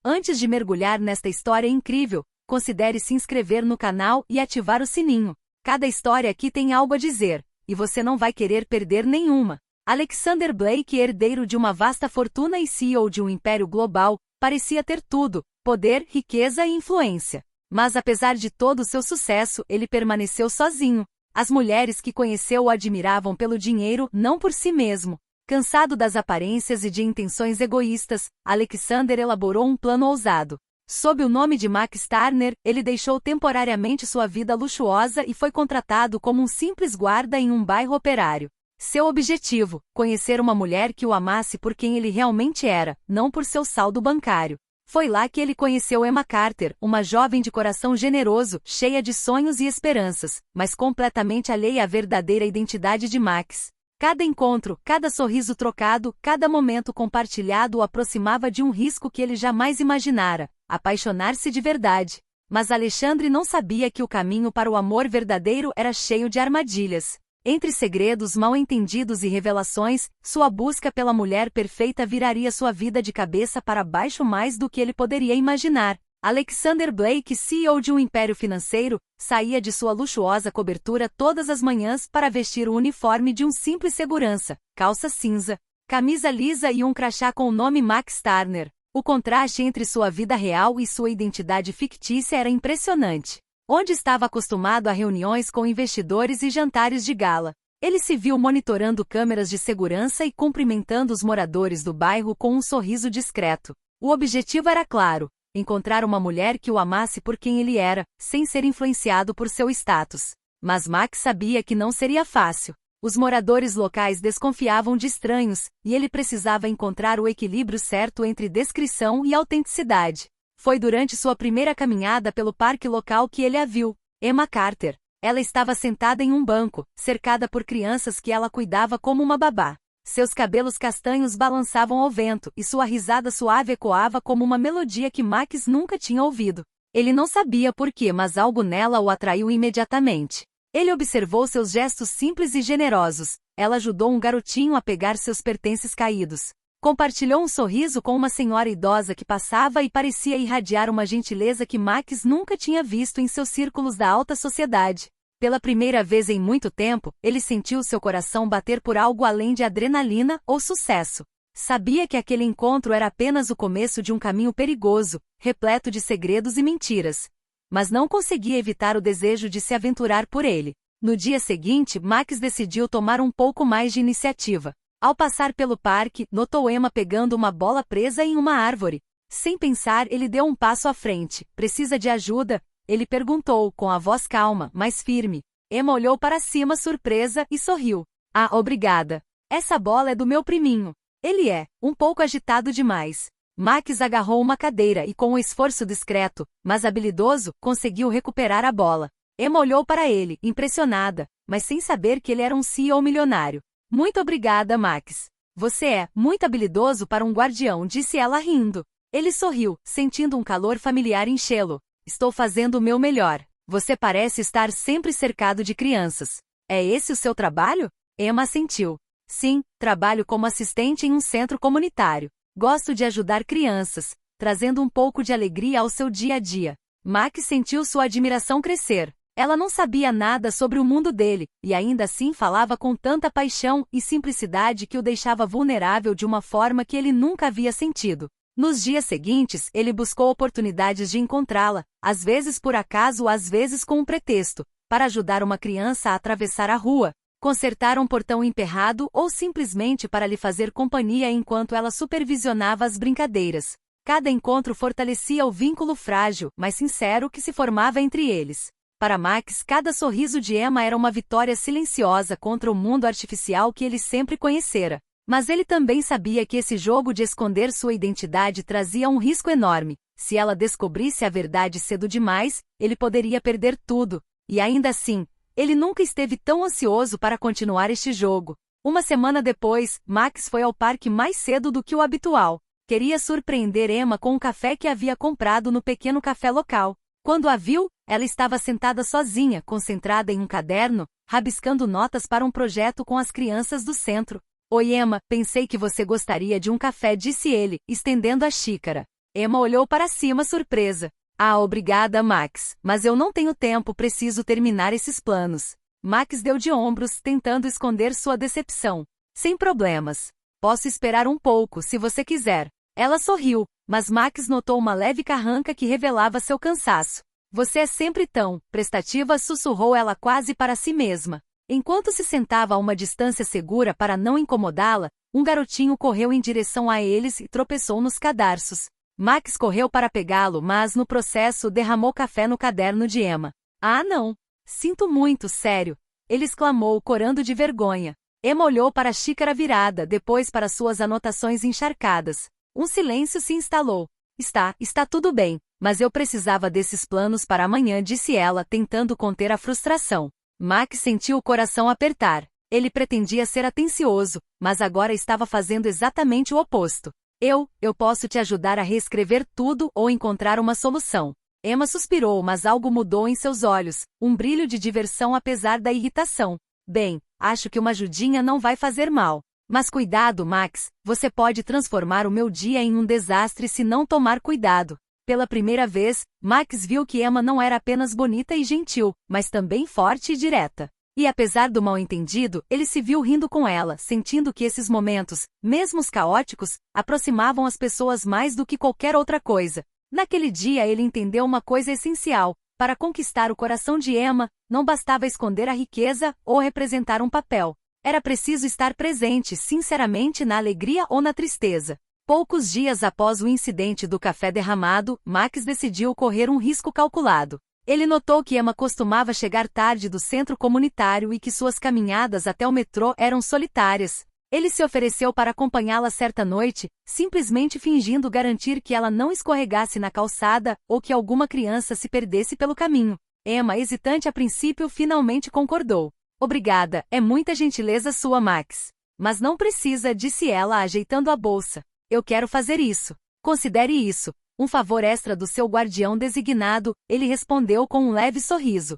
Antes de mergulhar nesta história incrível, considere se inscrever no canal e ativar o sininho. Cada história aqui tem algo a dizer, e você não vai querer perder nenhuma. Alexander Blake, herdeiro de uma vasta fortuna e CEO de um império global, parecia ter tudo: poder, riqueza e influência. Mas apesar de todo o seu sucesso, ele permaneceu sozinho. As mulheres que conheceu o admiravam pelo dinheiro, não por si mesmo. Cansado das aparências e de intenções egoístas, Alexander elaborou um plano ousado. Sob o nome de Max Turner, ele deixou temporariamente sua vida luxuosa e foi contratado como um simples guarda em um bairro operário. Seu objetivo: conhecer uma mulher que o amasse por quem ele realmente era, não por seu saldo bancário. Foi lá que ele conheceu Emma Carter, uma jovem de coração generoso, cheia de sonhos e esperanças, mas completamente alheia à verdadeira identidade de Max. Cada encontro, cada sorriso trocado, cada momento compartilhado o aproximava de um risco que ele jamais imaginara: apaixonar-se de verdade. Mas Alexandre não sabia que o caminho para o amor verdadeiro era cheio de armadilhas. Entre segredos mal-entendidos e revelações, sua busca pela mulher perfeita viraria sua vida de cabeça para baixo mais do que ele poderia imaginar. Alexander Blake, CEO de um império financeiro, saía de sua luxuosa cobertura todas as manhãs para vestir o uniforme de um simples segurança: calça cinza, camisa lisa e um crachá com o nome Max Turner. O contraste entre sua vida real e sua identidade fictícia era impressionante. Onde estava acostumado a reuniões com investidores e jantares de gala, ele se viu monitorando câmeras de segurança e cumprimentando os moradores do bairro com um sorriso discreto. O objetivo era claro: encontrar uma mulher que o amasse por quem ele era, sem ser influenciado por seu status. Mas Max sabia que não seria fácil. Os moradores locais desconfiavam de estranhos, e ele precisava encontrar o equilíbrio certo entre descrição e autenticidade. Foi durante sua primeira caminhada pelo parque local que ele a viu: Emma Carter. Ela estava sentada em um banco, cercada por crianças que ela cuidava como uma babá. Seus cabelos castanhos balançavam ao vento, e sua risada suave ecoava como uma melodia que Max nunca tinha ouvido. Ele não sabia por quê, mas algo nela o atraiu imediatamente. Ele observou seus gestos simples e generosos. Ela ajudou um garotinho a pegar seus pertences caídos. Compartilhou um sorriso com uma senhora idosa que passava e parecia irradiar uma gentileza que Max nunca tinha visto em seus círculos da alta sociedade. Pela primeira vez em muito tempo, ele sentiu seu coração bater por algo além de adrenalina ou sucesso. Sabia que aquele encontro era apenas o começo de um caminho perigoso, repleto de segredos e mentiras. Mas não conseguia evitar o desejo de se aventurar por ele. No dia seguinte, Max decidiu tomar um pouco mais de iniciativa. Ao passar pelo parque, notou Emma pegando uma bola presa em uma árvore. Sem pensar, ele deu um passo à frente. Precisa de ajuda? Ele perguntou, com a voz calma, mas firme. Emma olhou para cima surpresa e sorriu. Ah, obrigada. Essa bola é do meu priminho. Ele é um pouco agitado demais. Max agarrou uma cadeira e, com um esforço discreto, mas habilidoso, conseguiu recuperar a bola. Emma olhou para ele, impressionada, mas sem saber que ele era um CEO milionário. Muito obrigada, Max. Você é muito habilidoso para um guardião, disse ela rindo. Ele sorriu, sentindo um calor familiar enchê-lo. Estou fazendo o meu melhor. Você parece estar sempre cercado de crianças. É esse o seu trabalho? Emma assentiu. Sim, trabalho como assistente em um centro comunitário. Gosto de ajudar crianças, trazendo um pouco de alegria ao seu dia a dia. Max sentiu sua admiração crescer. Ela não sabia nada sobre o mundo dele, e ainda assim falava com tanta paixão e simplicidade que o deixava vulnerável de uma forma que ele nunca havia sentido. Nos dias seguintes, ele buscou oportunidades de encontrá-la, às vezes por acaso, às vezes com um pretexto, para ajudar uma criança a atravessar a rua, consertar um portão emperrado ou simplesmente para lhe fazer companhia enquanto ela supervisionava as brincadeiras. Cada encontro fortalecia o vínculo frágil, mas sincero que se formava entre eles. Para Max, cada sorriso de Emma era uma vitória silenciosa contra o mundo artificial que ele sempre conhecera. Mas ele também sabia que esse jogo de esconder sua identidade trazia um risco enorme. Se ela descobrisse a verdade cedo demais, ele poderia perder tudo. E ainda assim, ele nunca esteve tão ansioso para continuar este jogo. Uma semana depois, Max foi ao parque mais cedo do que o habitual. Queria surpreender Emma com um café que havia comprado no pequeno café local. Quando a viu, ela estava sentada sozinha, concentrada em um caderno, rabiscando notas para um projeto com as crianças do centro. Oi, Emma, pensei que você gostaria de um café, disse ele, estendendo a xícara. Emma olhou para cima surpresa. Ah, obrigada, Max, mas eu não tenho tempo, preciso terminar esses planos. Max deu de ombros, tentando esconder sua decepção. Sem problemas. Posso esperar um pouco, se você quiser. Ela sorriu, mas Max notou uma leve carranca que revelava seu cansaço. Você é sempre tão prestativa, sussurrou ela quase para si mesma. Enquanto se sentava a uma distância segura para não incomodá-la, um garotinho correu em direção a eles e tropeçou nos cadarços. Max correu para pegá-lo, mas no processo derramou café no caderno de Emma. Ah, não! Sinto muito, sério! Ele exclamou, corando de vergonha. Emma olhou para a xícara virada, depois para suas anotações encharcadas. Um silêncio se instalou. Está tudo bem, mas eu precisava desses planos para amanhã, disse ela, tentando conter a frustração. Max sentiu o coração apertar. Ele pretendia ser atencioso, mas agora estava fazendo exatamente o oposto. Eu posso te ajudar a reescrever tudo ou encontrar uma solução. Emma suspirou, mas algo mudou em seus olhos, um brilho de diversão apesar da irritação. Bem, acho que uma ajudinha não vai fazer mal. Mas cuidado, Max, você pode transformar o meu dia em um desastre se não tomar cuidado. Pela primeira vez, Max viu que Emma não era apenas bonita e gentil, mas também forte e direta. E apesar do mal-entendido, ele se viu rindo com ela, sentindo que esses momentos, mesmo os caóticos, aproximavam as pessoas mais do que qualquer outra coisa. Naquele dia ele entendeu uma coisa essencial. Para conquistar o coração de Emma, não bastava esconder a riqueza ou representar um papel. Era preciso estar presente, sinceramente, na alegria ou na tristeza. Poucos dias após o incidente do café derramado, Max decidiu correr um risco calculado. Ele notou que Emma costumava chegar tarde do centro comunitário e que suas caminhadas até o metrô eram solitárias. Ele se ofereceu para acompanhá-la certa noite, simplesmente fingindo garantir que ela não escorregasse na calçada ou que alguma criança se perdesse pelo caminho. Emma, hesitante a princípio, finalmente concordou. Obrigada, é muita gentileza sua, Max. Mas não precisa, disse ela, ajeitando a bolsa. Eu quero fazer isso. Considere isso um favor extra do seu guardião designado, ele respondeu com um leve sorriso.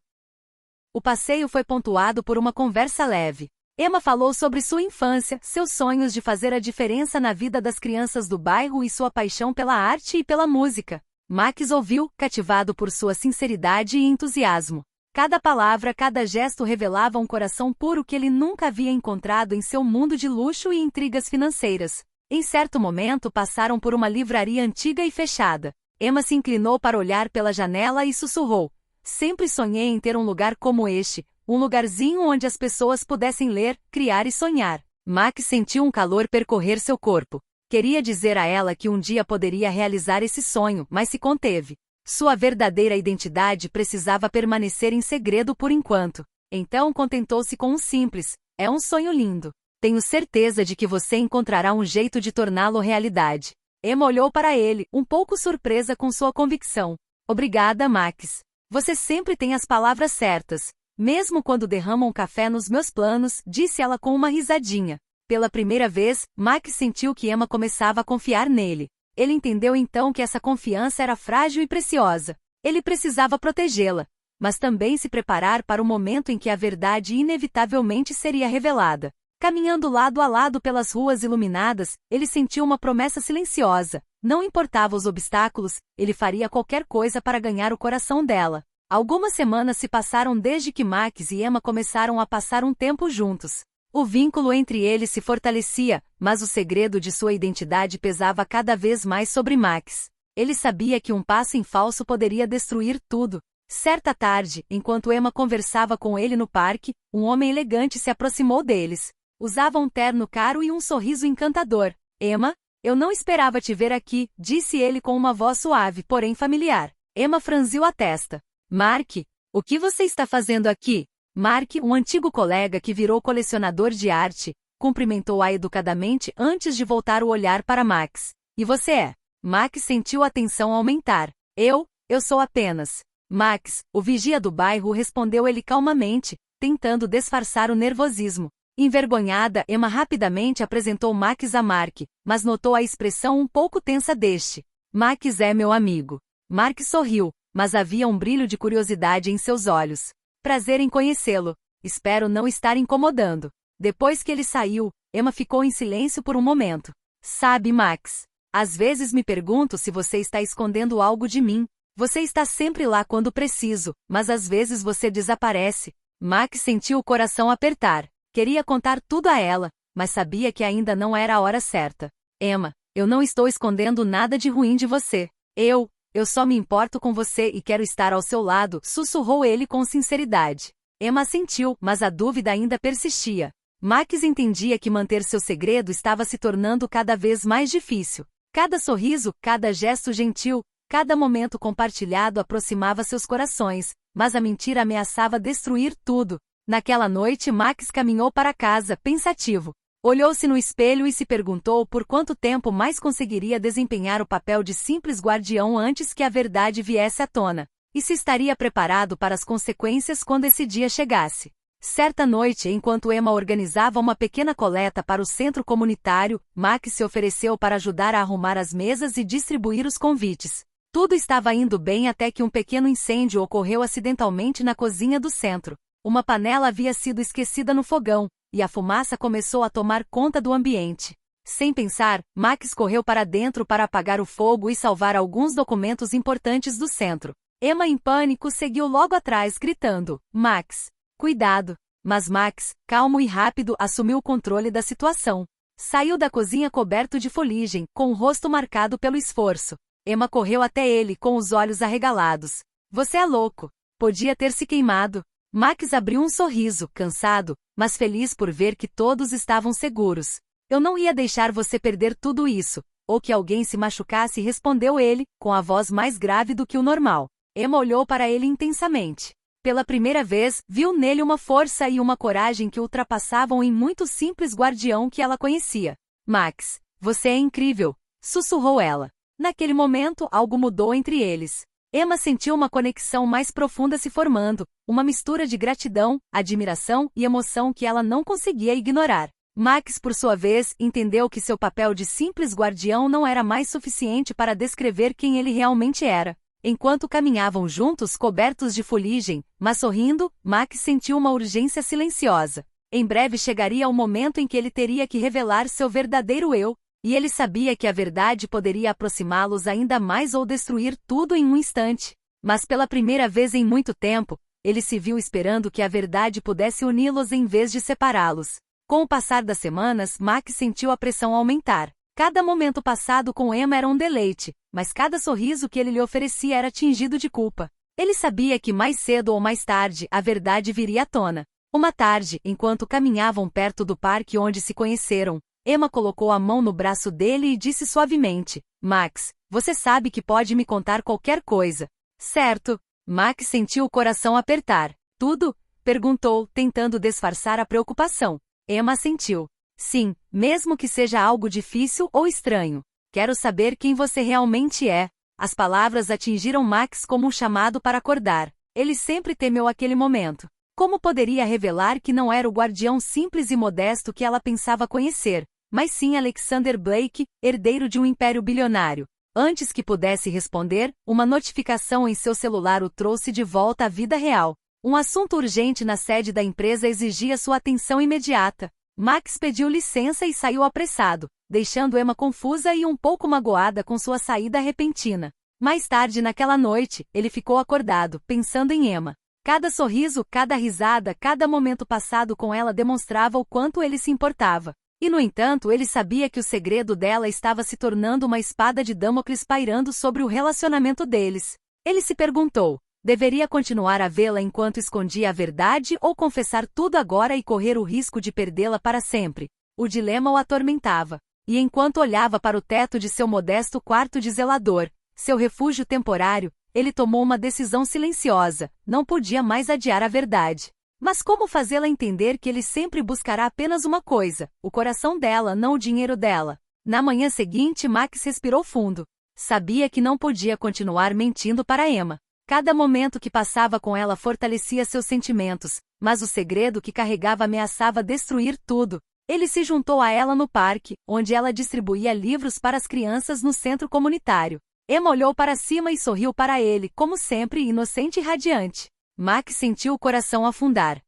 O passeio foi pontuado por uma conversa leve. Emma falou sobre sua infância, seus sonhos de fazer a diferença na vida das crianças do bairro e sua paixão pela arte e pela música. Max ouviu, cativado por sua sinceridade e entusiasmo. Cada palavra, cada gesto revelava um coração puro que ele nunca havia encontrado em seu mundo de luxo e intrigas financeiras. Em certo momento passaram por uma livraria antiga e fechada. Emma se inclinou para olhar pela janela e sussurrou. Sempre sonhei em ter um lugar como este, um lugarzinho onde as pessoas pudessem ler, criar e sonhar. Max sentiu um calor percorrer seu corpo. Queria dizer a ela que um dia poderia realizar esse sonho, mas se conteve. Sua verdadeira identidade precisava permanecer em segredo por enquanto. Então contentou-se com um simples, é um sonho lindo. Tenho certeza de que você encontrará um jeito de torná-lo realidade. Emma olhou para ele, um pouco surpresa com sua convicção. Obrigada, Max. Você sempre tem as palavras certas. Mesmo quando derramam café nos meus planos, disse ela com uma risadinha. Pela primeira vez, Max sentiu que Emma começava a confiar nele. Ele entendeu então que essa confiança era frágil e preciosa. Ele precisava protegê-la, mas também se preparar para o momento em que a verdade inevitavelmente seria revelada. Caminhando lado a lado pelas ruas iluminadas, ele sentiu uma promessa silenciosa. Não importava os obstáculos, ele faria qualquer coisa para ganhar o coração dela. Algumas semanas se passaram desde que Max e Emma começaram a passar um tempo juntos. O vínculo entre eles se fortalecia, mas o segredo de sua identidade pesava cada vez mais sobre Max. Ele sabia que um passo em falso poderia destruir tudo. Certa tarde, enquanto Emma conversava com ele no parque, um homem elegante se aproximou deles. Usava um terno caro e um sorriso encantador. Emma, eu não esperava te ver aqui, disse ele com uma voz suave, porém familiar. Emma franziu a testa. Mark, o que você está fazendo aqui? Mark, um antigo colega que virou colecionador de arte, cumprimentou-a educadamente antes de voltar o olhar para Max. E você é? Max sentiu a tensão aumentar. Eu sou apenas. Max, o vigia do bairro, respondeu ele calmamente, tentando disfarçar o nervosismo. Envergonhada, Emma rapidamente apresentou Max a Mark, mas notou a expressão um pouco tensa deste. Max é meu amigo. Mark sorriu, mas havia um brilho de curiosidade em seus olhos. Prazer em conhecê-lo. Espero não estar incomodando. Depois que ele saiu, Emma ficou em silêncio por um momento. Sabe, Max, Às vezes me pergunto se você está escondendo algo de mim. Você está sempre lá quando preciso, mas às vezes você desaparece. Max sentiu o coração apertar. Queria contar tudo a ela, mas sabia que ainda não era a hora certa. Emma, eu não estou escondendo nada de ruim de você. Eu só me importo com você e quero estar ao seu lado, sussurrou ele com sinceridade. Emma assentiu, mas a dúvida ainda persistia. Max entendia que manter seu segredo estava se tornando cada vez mais difícil. Cada sorriso, cada gesto gentil, cada momento compartilhado aproximava seus corações, mas a mentira ameaçava destruir tudo. Naquela noite, Max caminhou para casa, pensativo. Olhou-se no espelho e se perguntou por quanto tempo mais conseguiria desempenhar o papel de simples guardião antes que a verdade viesse à tona, e se estaria preparado para as consequências quando esse dia chegasse. Certa noite, enquanto Emma organizava uma pequena coleta para o centro comunitário, Max se ofereceu para ajudar a arrumar as mesas e distribuir os convites. Tudo estava indo bem até que um pequeno incêndio ocorreu acidentalmente na cozinha do centro. Uma panela havia sido esquecida no fogão, e a fumaça começou a tomar conta do ambiente. Sem pensar, Max correu para dentro para apagar o fogo e salvar alguns documentos importantes do centro. Emma, em pânico, seguiu logo atrás, gritando: Max, cuidado! Mas Max, calmo e rápido, assumiu o controle da situação. Saiu da cozinha coberto de fuligem, com o rosto marcado pelo esforço. Emma correu até ele com os olhos arregalados. Você é louco! Podia ter se queimado. Max abriu um sorriso, cansado, mas feliz por ver que todos estavam seguros. Eu não ia deixar você perder tudo isso, ou que alguém se machucasse, respondeu ele, com a voz mais grave do que o normal. Emma olhou para ele intensamente. Pela primeira vez, viu nele uma força e uma coragem que ultrapassavam em muito simples guardião que ela conhecia. Max, você é incrível, sussurrou ela. Naquele momento, algo mudou entre eles. Emma sentiu uma conexão mais profunda se formando, uma mistura de gratidão, admiração e emoção que ela não conseguia ignorar. Max, por sua vez, entendeu que seu papel de simples guardião não era mais suficiente para descrever quem ele realmente era. Enquanto caminhavam juntos cobertos de fuligem, mas sorrindo, Max sentiu uma urgência silenciosa. Em breve chegaria o momento em que ele teria que revelar seu verdadeiro eu, e ele sabia que a verdade poderia aproximá-los ainda mais ou destruir tudo em um instante. Mas pela primeira vez em muito tempo, ele se viu esperando que a verdade pudesse uni-los em vez de separá-los. Com o passar das semanas, Max sentiu a pressão aumentar. Cada momento passado com Emma era um deleite, mas cada sorriso que ele lhe oferecia era tingido de culpa. Ele sabia que mais cedo ou mais tarde a verdade viria à tona. Uma tarde, enquanto caminhavam perto do parque onde se conheceram, Emma colocou a mão no braço dele e disse suavemente: Max, você sabe que pode me contar qualquer coisa. Certo. Max sentiu o coração apertar. Tudo? Perguntou, tentando disfarçar a preocupação. Emma assentiu. Sim, mesmo que seja algo difícil ou estranho. Quero saber quem você realmente é. As palavras atingiram Max como um chamado para acordar. Ele sempre temeu aquele momento. Como poderia revelar que não era o guardião simples e modesto que ela pensava conhecer, mas sim Alexander Blake, herdeiro de um império bilionário? Antes que pudesse responder, uma notificação em seu celular o trouxe de volta à vida real. Um assunto urgente na sede da empresa exigia sua atenção imediata. Max pediu licença e saiu apressado, deixando Emma confusa e um pouco magoada com sua saída repentina. Mais tarde naquela noite, ele ficou acordado, pensando em Emma. Cada sorriso, cada risada, cada momento passado com ela demonstrava o quanto ele se importava. E no entanto, ele sabia que o segredo dela estava se tornando uma espada de Damocles pairando sobre o relacionamento deles. Ele se perguntou: deveria continuar a vê-la enquanto escondia a verdade ou confessar tudo agora e correr o risco de perdê-la para sempre? O dilema o atormentava. E enquanto olhava para o teto de seu modesto quarto de zelador, seu refúgio temporário, ele tomou uma decisão silenciosa: não podia mais adiar a verdade. Mas como fazê-la entender que ele sempre buscará apenas uma coisa, o coração dela, não o dinheiro dela? Na manhã seguinte, Max respirou fundo. Sabia que não podia continuar mentindo para Emma. Cada momento que passava com ela fortalecia seus sentimentos, mas o segredo que carregava ameaçava destruir tudo. Ele se juntou a ela no parque, onde ela distribuía livros para as crianças no centro comunitário. Emma olhou para cima e sorriu para ele, como sempre, inocente e radiante. Max sentiu o coração afundar.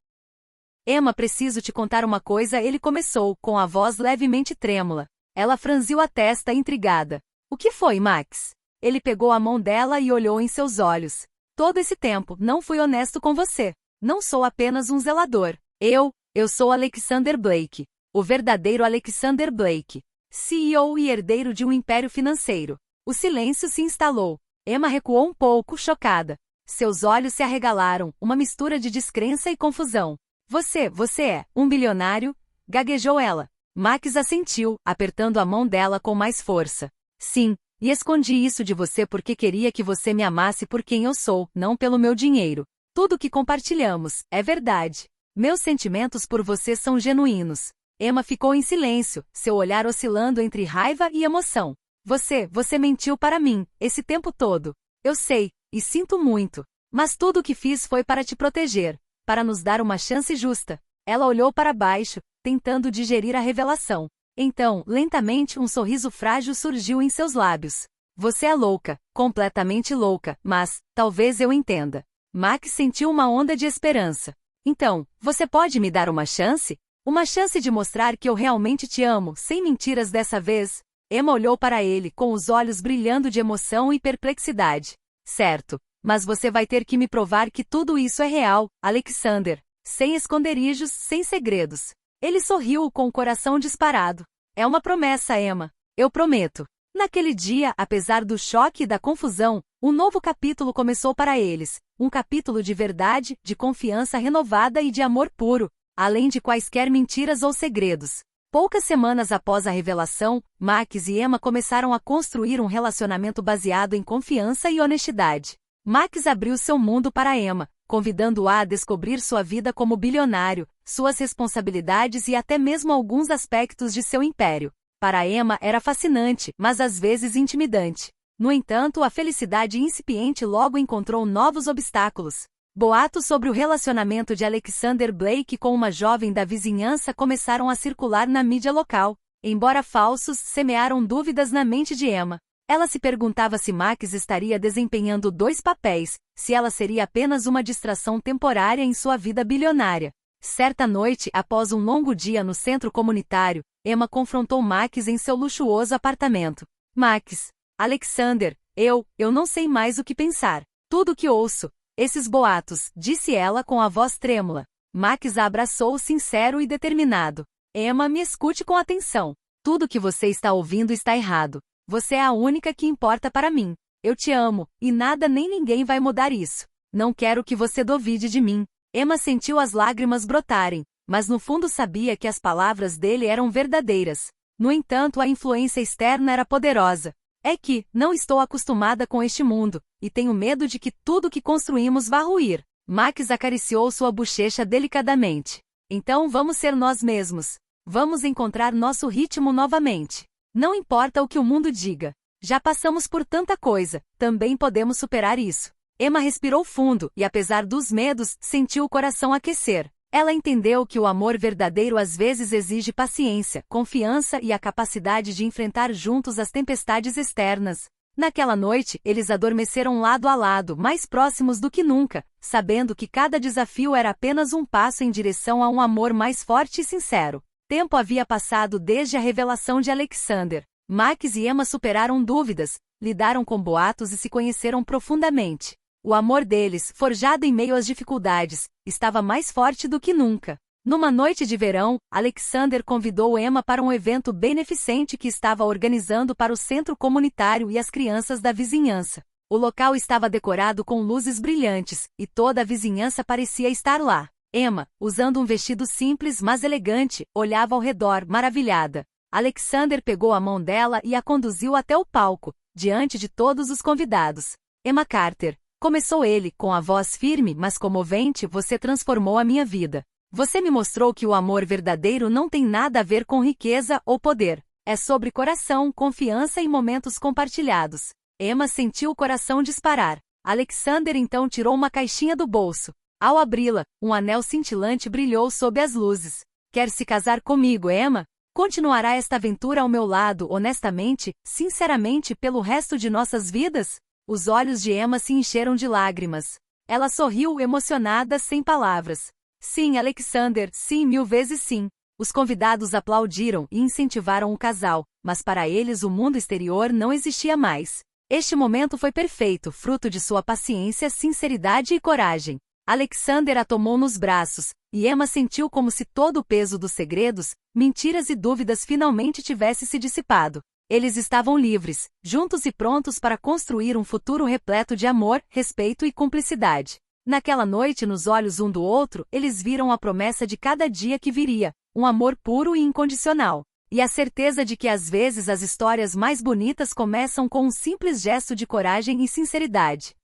Emma, preciso te contar uma coisa, ele começou, com a voz levemente trêmula. Ela franziu a testa, intrigada. O que foi, Max? Ele pegou a mão dela e olhou em seus olhos. Todo esse tempo, não fui honesto com você. Não sou apenas um zelador. Eu sou Alexander Blake. O verdadeiro Alexander Blake. CEO e herdeiro de um império financeiro. O silêncio se instalou. Emma recuou um pouco, chocada. Seus olhos se arregalaram, uma mistura de descrença e confusão. Você é um bilionário? Gaguejou ela. Max assentiu, apertando a mão dela com mais força. Sim, e escondi isso de você porque queria que você me amasse por quem eu sou, não pelo meu dinheiro. Tudo que compartilhamos, é verdade. Meus sentimentos por você são genuínos. Emma ficou em silêncio, seu olhar oscilando entre raiva e emoção. Você mentiu para mim, esse tempo todo. Eu sei, e sinto muito. Mas tudo o que fiz foi para te proteger, para nos dar uma chance justa. Ela olhou para baixo, tentando digerir a revelação. Então, lentamente um sorriso frágil surgiu em seus lábios. Você é louca, completamente louca, mas, talvez eu entenda. Max sentiu uma onda de esperança. Então, você pode me dar uma chance? Uma chance de mostrar que eu realmente te amo, sem mentiras dessa vez? Emma olhou para ele, com os olhos brilhando de emoção e perplexidade. Certo, mas você vai ter que me provar que tudo isso é real, Alexander. Sem esconderijos, sem segredos. Ele sorriu com o coração disparado. É uma promessa, Emma. Eu prometo. Naquele dia, apesar do choque e da confusão, um novo capítulo começou para eles. Um capítulo de verdade, de confiança renovada e de amor puro, além de quaisquer mentiras ou segredos. Poucas semanas após a revelação, Max e Emma começaram a construir um relacionamento baseado em confiança e honestidade. Max abriu seu mundo para Emma, convidando-a a descobrir sua vida como bilionário, suas responsabilidades e até mesmo alguns aspectos de seu império. Para Emma era fascinante, mas às vezes intimidante. No entanto, a felicidade incipiente logo encontrou novos obstáculos. Boatos sobre o relacionamento de Alexander Blake com uma jovem da vizinhança começaram a circular na mídia local. Embora falsos, semearam dúvidas na mente de Emma. Ela se perguntava se Max estaria desempenhando dois papéis, se ela seria apenas uma distração temporária em sua vida bilionária. Certa noite, após um longo dia no centro comunitário, Emma confrontou Max em seu luxuoso apartamento. Max, Alexander, eu não sei mais o que pensar. Tudo o que ouço. Esses boatos, disse ela com a voz trêmula. Max a abraçou sincero e determinado. Emma, me escute com atenção. Tudo que você está ouvindo está errado. Você é a única que importa para mim. Eu te amo, e nada nem ninguém vai mudar isso. Não quero que você duvide de mim. Emma sentiu as lágrimas brotarem, mas no fundo sabia que as palavras dele eram verdadeiras. No entanto, a influência externa era poderosa. É que, não estou acostumada com este mundo, e tenho medo de que tudo que construímos vá ruir. Max acariciou sua bochecha delicadamente. Então vamos ser nós mesmos. Vamos encontrar nosso ritmo novamente. Não importa o que o mundo diga. Já passamos por tanta coisa, também podemos superar isso. Emma respirou fundo e, apesar dos medos, sentiu o coração aquecer. Ela entendeu que o amor verdadeiro às vezes exige paciência, confiança e a capacidade de enfrentar juntos as tempestades externas. Naquela noite, eles adormeceram lado a lado, mais próximos do que nunca, sabendo que cada desafio era apenas um passo em direção a um amor mais forte e sincero. Tempo havia passado desde a revelação de Alexander. Max e Emma superaram dúvidas, lidaram com boatos e se conheceram profundamente. O amor deles, forjado em meio às dificuldades, estava mais forte do que nunca. Numa noite de verão, Alexander convidou Emma para um evento beneficente que estava organizando para o centro comunitário e as crianças da vizinhança. O local estava decorado com luzes brilhantes, e toda a vizinhança parecia estar lá. Emma, usando um vestido simples mas elegante, olhava ao redor, maravilhada. Alexander pegou a mão dela e a conduziu até o palco, diante de todos os convidados. Emma Carter, começou ele, com a voz firme mas comovente, você transformou a minha vida. Você me mostrou que o amor verdadeiro não tem nada a ver com riqueza ou poder. É sobre coração, confiança e momentos compartilhados. Emma sentiu o coração disparar. Alexander então tirou uma caixinha do bolso. Ao abri-la, um anel cintilante brilhou sob as luzes. Quer se casar comigo, Emma? Continuará esta aventura ao meu lado, honestamente, sinceramente, pelo resto de nossas vidas? Os olhos de Emma se encheram de lágrimas. Ela sorriu, emocionada, sem palavras. Sim, Alexander, sim, 1000 vezes sim. Os convidados aplaudiram e incentivaram o casal, mas para eles o mundo exterior não existia mais. Este momento foi perfeito, fruto de sua paciência, sinceridade e coragem. Alexander a tomou nos braços, e Emma sentiu como se todo o peso dos segredos, mentiras e dúvidas finalmente tivesse se dissipado. Eles estavam livres, juntos e prontos para construir um futuro repleto de amor, respeito e cumplicidade. Naquela noite, nos olhos um do outro, eles viram a promessa de cada dia que viria, um amor puro e incondicional. E a certeza de que às vezes as histórias mais bonitas começam com um simples gesto de coragem e sinceridade.